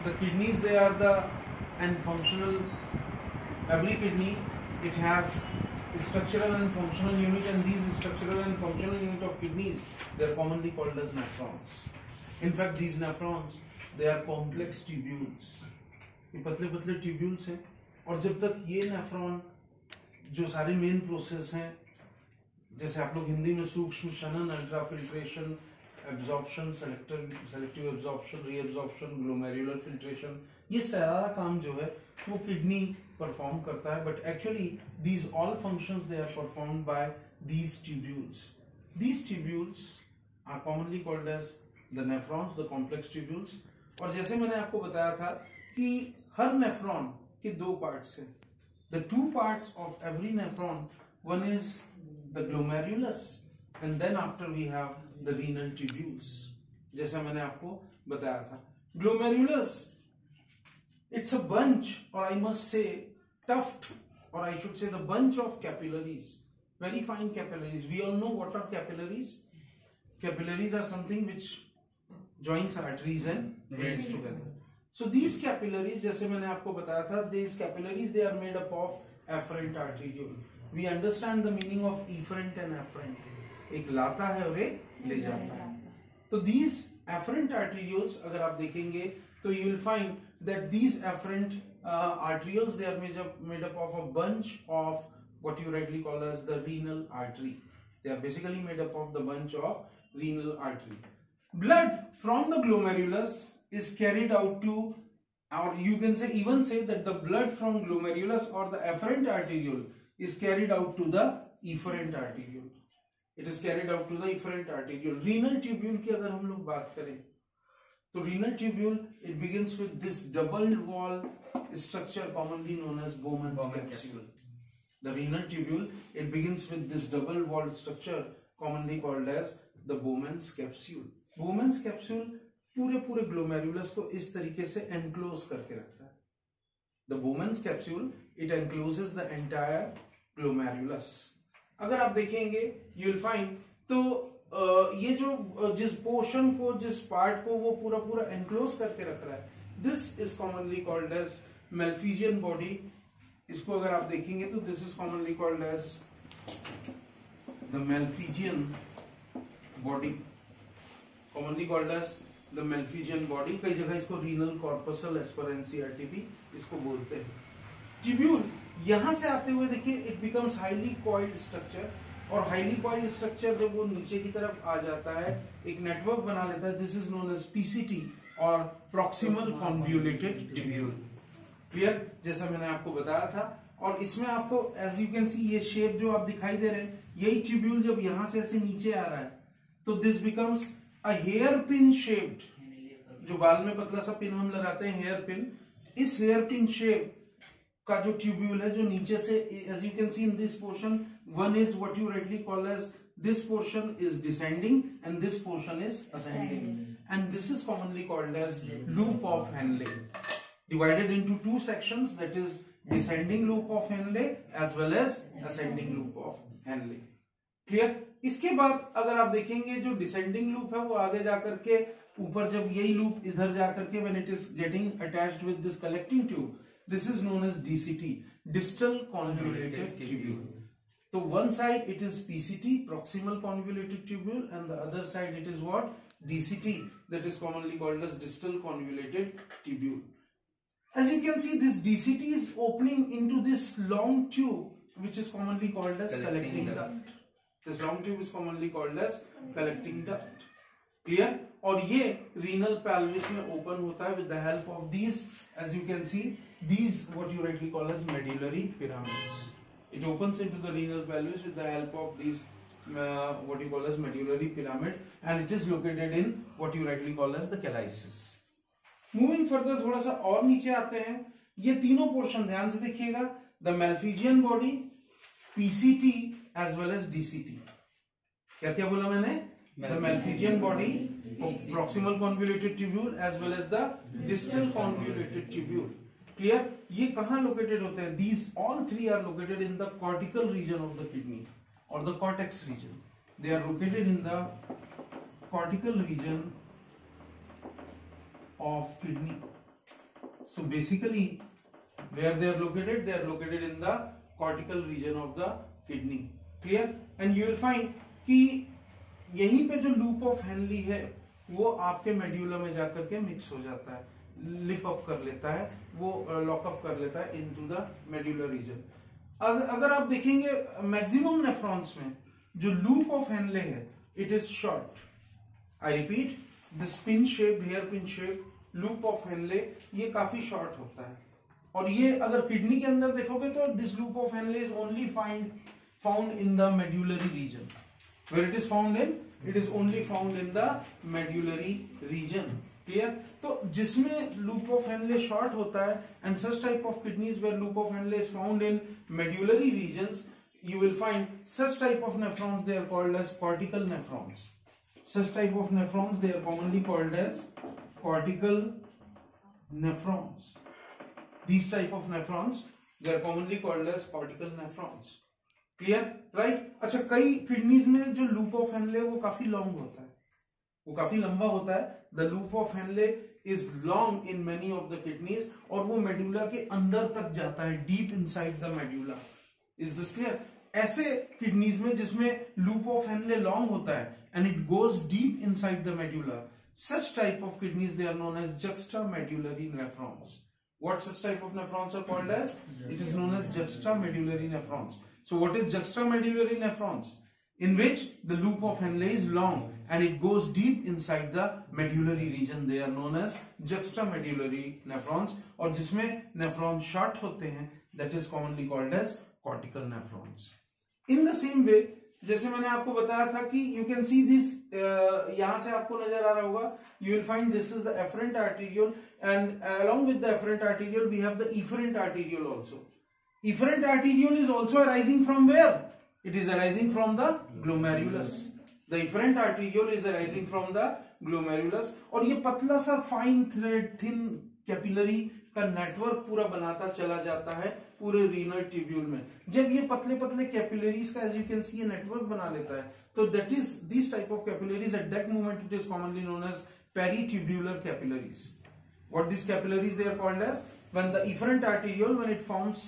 The kidneys, they are the and functional. Every kidney, it has a structural and functional unit, and these structural and functional unit of kidneys, they are commonly called as nephrons. In fact, these nephrons, they are complex tubules. ये पतले पतले tubules हैं, और जब तक ये nephron जो सारे मेन प्रोसेस हैं, जैसे आप लोग हिंदी में सूक्ष्म Shanan, ultrafiltration, absorption, selective absorption, reabsorption, glomerular filtration, ये सारा काम जो है वो किडनी परफॉर्म करता है. But actually these all functions they are performed by these tubules. These tubules are commonly called as the nephrons, the complex tubules. और जैसे मैंने आपको बताया था कि हर नेफ्रॉन के दो पार्ट्स हैं. The two parts of every nephron, one is the glomerulus and then after we have the renal tubules. जैसा मैंने आपको बताया था, glomerulus, it's a bunch, or I must say tuft, or I should say the bunch of capillaries, very fine capillaries. We all know what are capillaries. Capillaries are something which joins arteries and veins together. So these capillaries, जैसे मैंने आपको बताया था, these capillaries, they are made up of afferent arteriole. We understand the meaning of efferent and afferent. एक लाता है और एक ले जाता है. तो these afferent arterioles अगर आप देखेंगे तो you will find that these afferent arterioles, they are made up of a bunch of what you rightly call as the renal artery. They are basically made up of the bunch of renal artery. Blood from the glomerulus is carried out to, or you can say even say that the blood from glomerulus or the afferent arteriole is carried out to the efferent arteriole. It is carried out to the efferent arteriole. Renal tubule की अगर हम लोग बात करें तो renal tubule, it begins with this double wall structure commonly known as Bowman's capsule. The renal tubule, it begins with this double wall structure commonly called as the Bowman's capsule. Bowman's capsule पूरे glomerulus को इस तरीके से enclose करके रखता है. The Bowman's capsule, it encloses the entire glomerulus. अगर आप देखेंगे you will find, तो ये जो जिस पोर्शन को, जिस पार्ट को वो पूरा एनक्लोज करके रख रहा है, this is commonly called as malpighian body. इसको अगर आप देखेंगे तो this is commonly called as the malpighian body, commonly called as the malpighian body. कई जगह इसको रीनल कॉर्पसल एज पर एनसीईआरटी भी इसको बोलते हैं. ट्यूब्यूल यहां से आते हुए देखिए it becomes highly coiled structure, और हाईली कॉइल्ड स्ट्रक्चर जब वो नीचे की तरफ आ जाता है एक नेटवर्क बना लेता है. This is known as PCT और प्रॉक्सिमल कॉन्वोल्यूटेड ट्यूब्यूल. क्लियर, जैसा मैंने आपको बताया था. और इसमें आपको एज यू कैन सी ये शेप जो आप दिखाई दे रहे हैं, यही ट्यूब्यूल जब यहां से ऐसे नीचे आ रहा है तो this becomes a hairpin shaped. जो बाल में पतला सा पिन हम लगाते हैं, हेयर पिन, इस हेयर पिन शेप का जो ट्यूब्यूल है जो नीचे से, as you can see in this portion, one is what you rightly call as, this portion is descending and this portion is ascending, and this is commonly called as loop of Henle, divided into two sections, that is descending loop of Henle as well as ascending loop of Henle. Clear. इसके बाद अगर आप देखेंगे जो descending loop है वो आगे जाकर के ऊपर, जब यही लूप इधर जाकर के when it is getting attached with this collecting tube, this is known as DCT, distal convoluted tubule. So one side it is PCT, proximal convoluted tubule, and the other side it is what? DCT, that is commonly called as distal convoluted tubule. As you can see, this DCT is opening into this long tube which is commonly called as collecting duct. This long tube is commonly called as collecting duct. Clear? और ये renal pelvis में open होता है with the help of these, as you can see, these what you rightly call as medullary pyramids. It opens into the renal pelvis with the help of these what you call as medullary pyramid, and it is located in what you rightly call as the calyces. Moving further, थोड़ा सा और नीचे आते हैं. ये तीनों portion ध्यान से देखिएगा, the Malpighian body, PCT as well as DCT. क्या क्या बोला मैंने? The Malpighian body, proximal convoluted tubule as well as the distal convoluted tubule. Clear? ये कहाँ located होते हैं? These all three are located in the cortical region of the kidney or the cortex region. They are located in the cortical region of kidney. So basically, where they are located? They are located in the cortical region of the kidney. Clear? And you will find कि यहीं पे जो loop of Henley है वो आपके medulla में जाकर के मिक्स हो जाता है, लिप अप कर लेता है, वो लॉकअप कर लेता है इनटू द मेड्यूलर रीजन. अगर आप देखेंगे मैक्सिमम नेफ्रॉन्स में जो लूप ऑफ हेनले है it is short. I repeat, this pin shape, hairpin shape loop of Henle ये काफी शॉर्ट होता है. और ये अगर किडनी के अंदर देखोगे तो this loop of Henle is only found in the medullary region. Where it is found in? It is only found in the medullary region. Clear? तो जिसमें loop of Henle short होता है and such type of kidneys where loop of Henle is found in medullary regions, you will find such type of nephrons, they are called as cortical nephrons. Such type of nephrons, they are commonly called as cortical nephrons. These type of nephrons, they are commonly called as cortical nephrons. Clear? Right. अच्छा, कई kidneys में जो loop of Henley वो काफी long होता है, वो काफी लंबा होता है. The loop of Henle is long in many of the kidneys और वो मेड्यूला के अंदर तक जाता है, deep inside the medulla. Is this clear? ऐसे किडनीज में जिसमें लूप ऑफ हेनले लॉन्ग होता है and it goes deep inside the medulla, such type of kidneys they are known as juxtamedullary nephrons. What such type of nephrons are called as? It is known as juxtamedullary nephrons. So what is juxtamedullary nephrons? In which the loop of Henle is long and it goes deep inside the medullary region. They are known as juxtamedullary nephrons. और जिसमें nephrons short होते हैं, that is commonly called as cortical nephrons. In the same way, जैसे मैंने आपको बताया था कि you can see this, यहां से आपको नजर आ रहा होगा, you will find this is the afferent arteriole and along with the afferent arteriole we have the efferent arteriole also. Efferent arteriole is also arising from where? It is arising from the glomerulus. The efferent arteriole is arising from the glomerulus. और ये पतला सा fine thread, thin capillary का network पूरा बनाता चला जाता है पूरे रीनल ट्यूब्यूल में. जब ये पतले पतले कैपिलरीज का एज यू कैन सी ये नेटवर्क बना लेता है, तो that is this type of capillaries at that moment it is commonly known as peritubular capillaries. What these capillaries they are called as? When the efferent arteriole, when it forms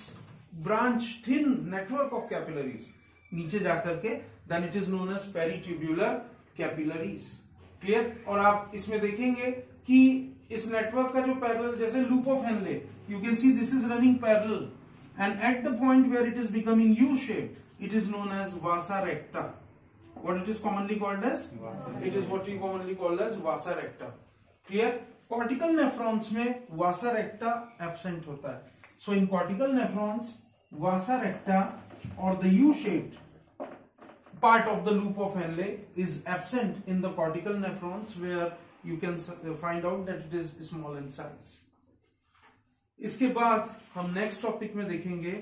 branch, thin network of capillaries नीचे जाकर के, then it is known as peritubular capillaries. Clear? और आप इसमें देखेंगे कि इस network का जो पैरेलल, जैसे loop of Henley, you can see this is running parallel and at the point where it is becoming U-shaped, it is known as vasa recta. What it is commonly called as? It is what you commonly call as vasa recta. Clear? Cortical nephrons में vasa recta absent होता है. So in cortical nephrons, vasa recta or the U-shaped part of the loop of Henle is absent in the cortical nephrons, where you can find out that it is small in size. इसके बाद हम next topic में देखेंगे